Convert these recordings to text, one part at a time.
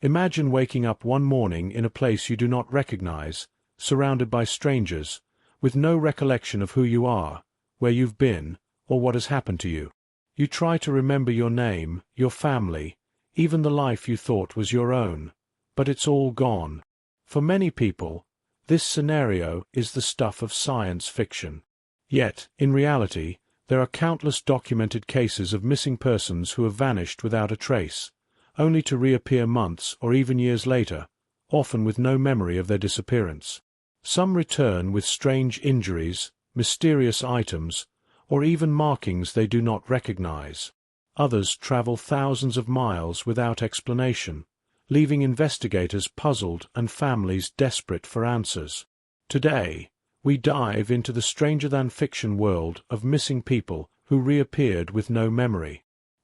Imagine waking up one morning in a place you do not recognize, surrounded by strangers, with no recollection of who you are, where you've been, or what has happened to you. You try to remember your name, your family, even the life you thought was your own, but it's all gone. For many people, this scenario is the stuff of science fiction. Yet, in reality, there are countless documented cases of missing persons who have vanished without a trace, only to reappear months or even years later, often with no memory of their disappearance. Some return with strange injuries, mysterious items, or even markings they do not recognize. Others travel thousands of miles without explanation, leaving investigators puzzled and families desperate for answers. Today, we dive into the stranger-than-fiction world of missing people who reappeared with no memory.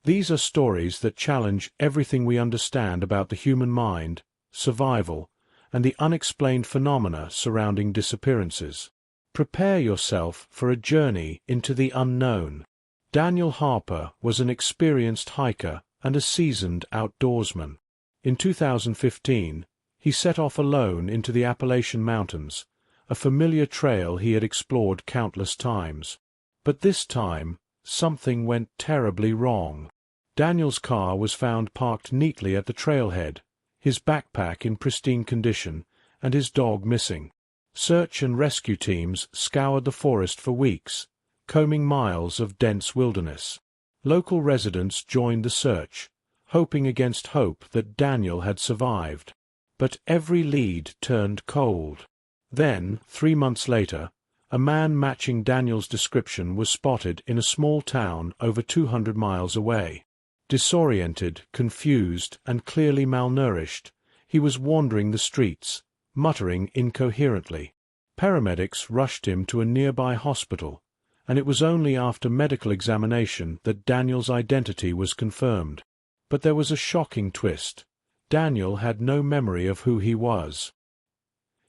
These are stories that challenge everything we understand about the human mind, survival, and the unexplained phenomena surrounding disappearances. Prepare yourself for a journey into the unknown. Daniel Harper was an experienced hiker and a seasoned outdoorsman. In 2015, he set off alone into the Appalachian Mountains, a familiar trail he had explored countless times. But this time, something went terribly wrong. Daniel's car was found parked neatly at the trailhead, his backpack in pristine condition, and his dog missing. Search and rescue teams scoured the forest for weeks, combing miles of dense wilderness. Local residents joined the search, hoping against hope that Daniel had survived. But every lead turned cold. Then, 3 months later, a man matching Daniel's description was spotted in a small town over 200 miles away. Disoriented, confused, and clearly malnourished, he was wandering the streets, muttering incoherently. Paramedics rushed him to a nearby hospital, and it was only after medical examination that Daniel's identity was confirmed. But there was a shocking twist. Daniel had no memory of who he was.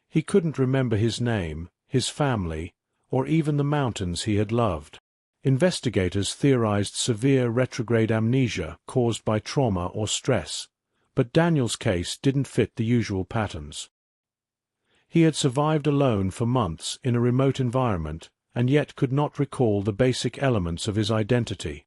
He couldn't remember his name, his family, or even the mountains he had loved. Investigators theorized severe retrograde amnesia caused by trauma or stress, but Daniel's case didn't fit the usual patterns. He had survived alone for months in a remote environment and yet could not recall the basic elements of his identity.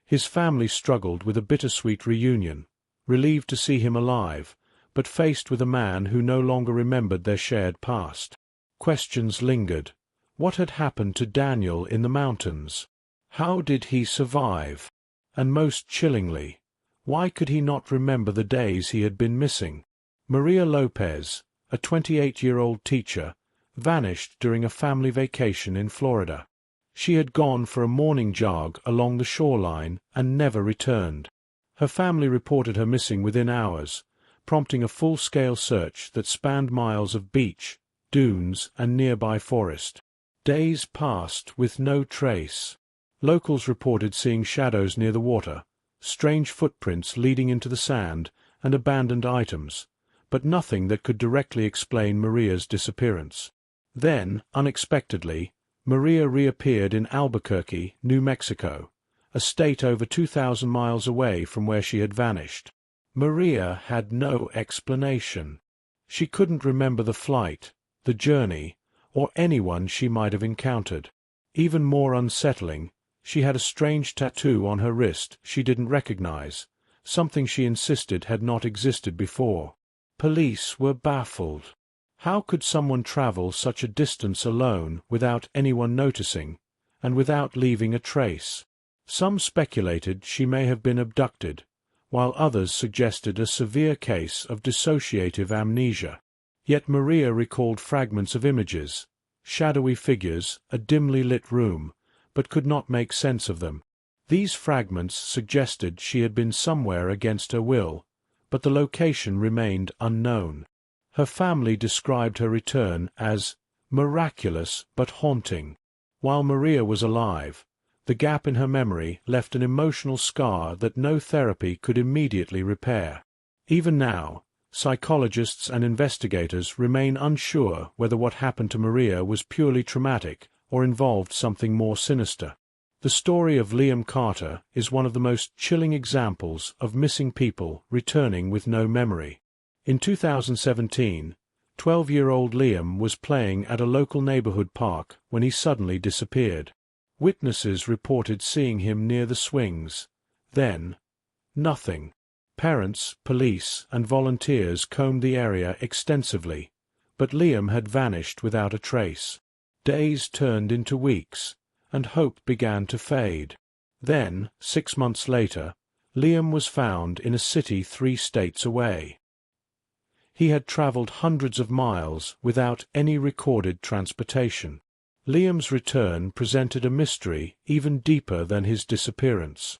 His family struggled with a bittersweet reunion, relieved to see him alive, but faced with a man who no longer remembered their shared past. Questions lingered. What had happened to Daniel in the mountains? How did he survive? And most chillingly, why could he not remember the days he had been missing? Maria Lopez, a 28-year-old teacher, vanished during a family vacation in Florida. She had gone for a morning jog along the shoreline and never returned. Her family reported her missing within hours, prompting a full-scale search that spanned miles of beach, dunes, and nearby forest. Days passed with no trace. Locals reported seeing shadows near the water, strange footprints leading into the sand, and abandoned items, but nothing that could directly explain Maria's disappearance. Then, unexpectedly, Maria reappeared in Albuquerque, New Mexico, a state over 2,000 miles away from where she had vanished. Maria had no explanation. She couldn't remember the flight, the journey, or anyone she might have encountered. Even more unsettling, she had a strange tattoo on her wrist she didn't recognize, something she insisted had not existed before. Police were baffled. How could someone travel such a distance alone without anyone noticing, and without leaving a trace? Some speculated she may have been abducted, while others suggested a severe case of dissociative amnesia. Yet Maria recalled fragments of images, shadowy figures, a dimly lit room, but could not make sense of them. These fragments suggested she had been somewhere against her will, but the location remained unknown. Her family described her return as miraculous but haunting. While Maria was alive, the gap in her memory left an emotional scar that no therapy could immediately repair. Even now, psychologists and investigators remain unsure whether what happened to Maria was purely traumatic or involved something more sinister. The story of Liam Carter is one of the most chilling examples of missing people returning with no memory. In 2017, 12-year-old Liam was playing at a local neighborhood park when he suddenly disappeared. Witnesses reported seeing him near the swings. Then, nothing. Parents, police, and volunteers combed the area extensively, but Liam had vanished without a trace. Days turned into weeks, and hope began to fade. Then, 6 months later, Liam was found in a city 3 states away. He had traveled hundreds of miles without any recorded transportation. Liam's return presented a mystery even deeper than his disappearance.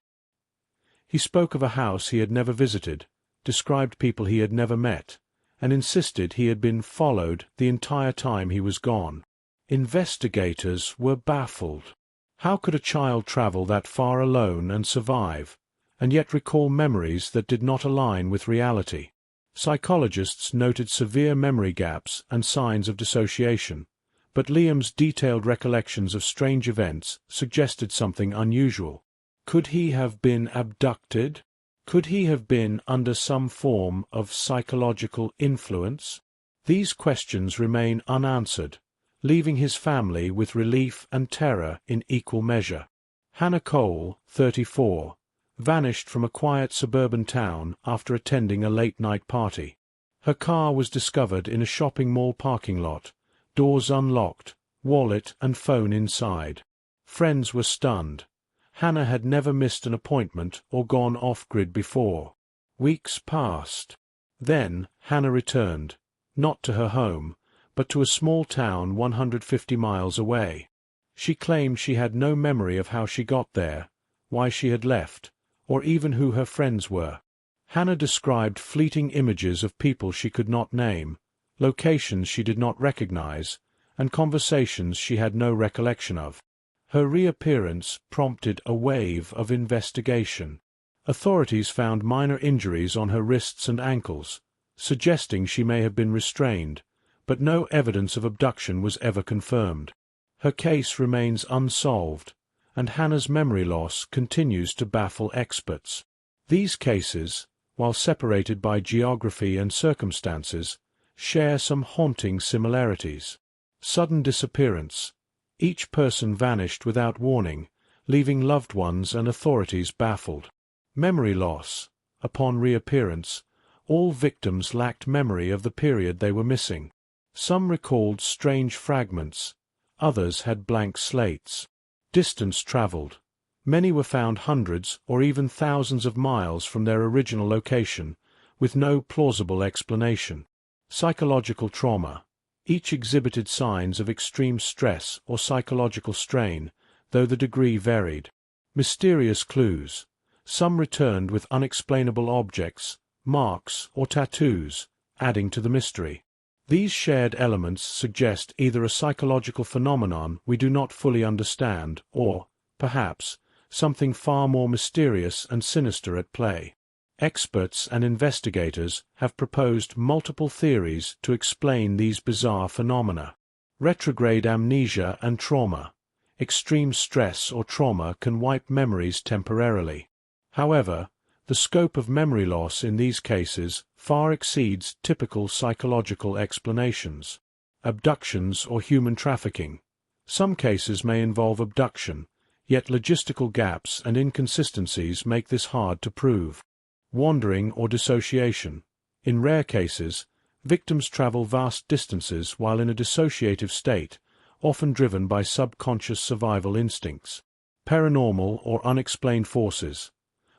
He spoke of a house he had never visited, described people he had never met, and insisted he had been followed the entire time he was gone. Investigators were baffled. How could a child travel that far alone and survive, and yet recall memories that did not align with reality? Psychologists noted severe memory gaps and signs of dissociation, but Liam's detailed recollections of strange events suggested something unusual. Could he have been abducted? Could he have been under some form of psychological influence? These questions remain unanswered, leaving his family with relief and terror in equal measure. Hannah Cole, 34, vanished from a quiet suburban town after attending a late-night party. Her car was discovered in a shopping mall parking lot, doors unlocked, wallet and phone inside. Friends were stunned. Hannah had never missed an appointment or gone off-grid before. Weeks passed. Then Hannah returned, not to her home, but to a small town 150 miles away. She claimed she had no memory of how she got there, why she had left, or even who her friends were. Hannah described fleeting images of people she could not name, locations she did not recognize, and conversations she had no recollection of. Her reappearance prompted a wave of investigation. Authorities found minor injuries on her wrists and ankles, suggesting she may have been restrained, but no evidence of abduction was ever confirmed. Her case remains unsolved, and Hannah's memory loss continues to baffle experts. These cases, while separated by geography and circumstances, share some haunting similarities. Sudden disappearance. Each person vanished without warning, leaving loved ones and authorities baffled. Memory loss. Upon reappearance, all victims lacked memory of the period they were missing. Some recalled strange fragments, others had blank slates. Distance traveled. Many were found hundreds or even thousands of miles from their original location, with no plausible explanation. Psychological trauma. Each exhibited signs of extreme stress or psychological strain, though the degree varied. Mysterious clues. Some returned with unexplainable objects, marks, or tattoos, adding to the mystery. These shared elements suggest either a psychological phenomenon we do not fully understand or, perhaps, something far more mysterious and sinister at play. Experts and investigators have proposed multiple theories to explain these bizarre phenomena. Retrograde amnesia and trauma. Extreme stress or trauma can wipe memories temporarily. However, the scope of memory loss in these cases far exceeds typical psychological explanations. Abductions or human trafficking. Some cases may involve abduction, yet logistical gaps and inconsistencies make this hard to prove. Wandering or dissociation. In rare cases, victims travel vast distances while in a dissociative state, often driven by subconscious survival instincts. Paranormal or unexplained forces.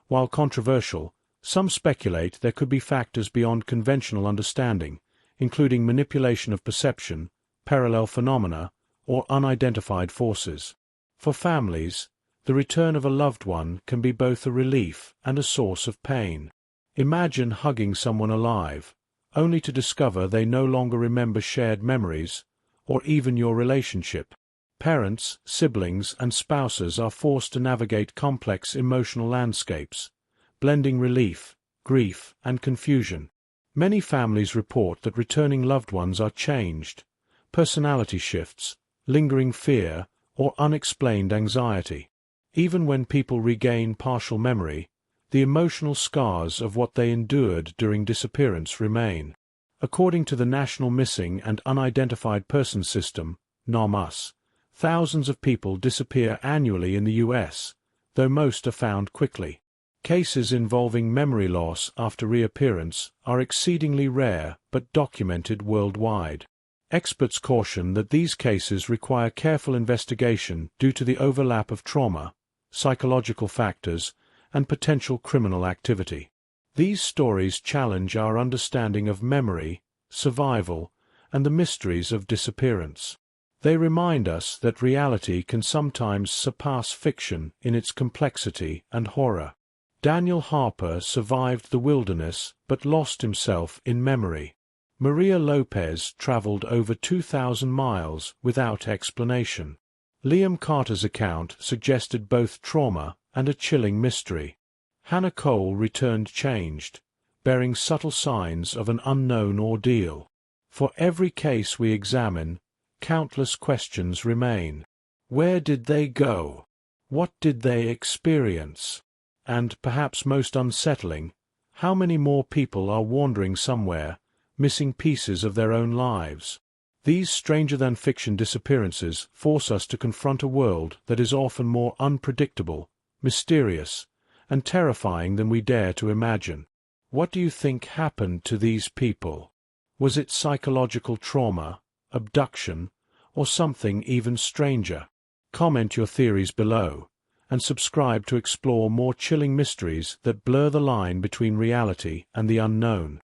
While controversial, some speculate there could be factors beyond conventional understanding, including manipulation of perception, parallel phenomena, or unidentified forces. For families, the return of a loved one can be both a relief and a source of pain. Imagine hugging someone alive, only to discover they no longer remember shared memories, or even your relationship. Parents, siblings, and spouses are forced to navigate complex emotional landscapes, blending relief, grief, and confusion. Many families report that returning loved ones are changed, personality shifts, lingering fear, or unexplained anxiety. Even when people regain partial memory, the emotional scars of what they endured during disappearance remain. According to the National Missing and Unidentified Persons System, NOMUS, thousands of people disappear annually in the U.S., though most are found quickly. Cases involving memory loss after reappearance are exceedingly rare but documented worldwide. Experts caution that these cases require careful investigation due to the overlap of trauma, psychological factors, and potential criminal activity. These stories challenge our understanding of memory, survival, and the mysteries of disappearance. They remind us that reality can sometimes surpass fiction in its complexity and horror. Daniel Harper survived the wilderness but lost himself in memory. Maria Lopez traveled over 2,000 miles without explanation. Liam Carter's account suggested both trauma and a chilling mystery. Hannah Cole returned changed, bearing subtle signs of an unknown ordeal. For every case we examine, countless questions remain. Where did they go? What did they experience? And, perhaps most unsettling, how many more people are wandering somewhere, missing pieces of their own lives? These stranger-than-fiction disappearances force us to confront a world that is often more unpredictable, mysterious, and terrifying than we dare to imagine. What do you think happened to these people? Was it psychological trauma, abduction, or something even stranger? Comment your theories below, and subscribe to explore more chilling mysteries that blur the line between reality and the unknown.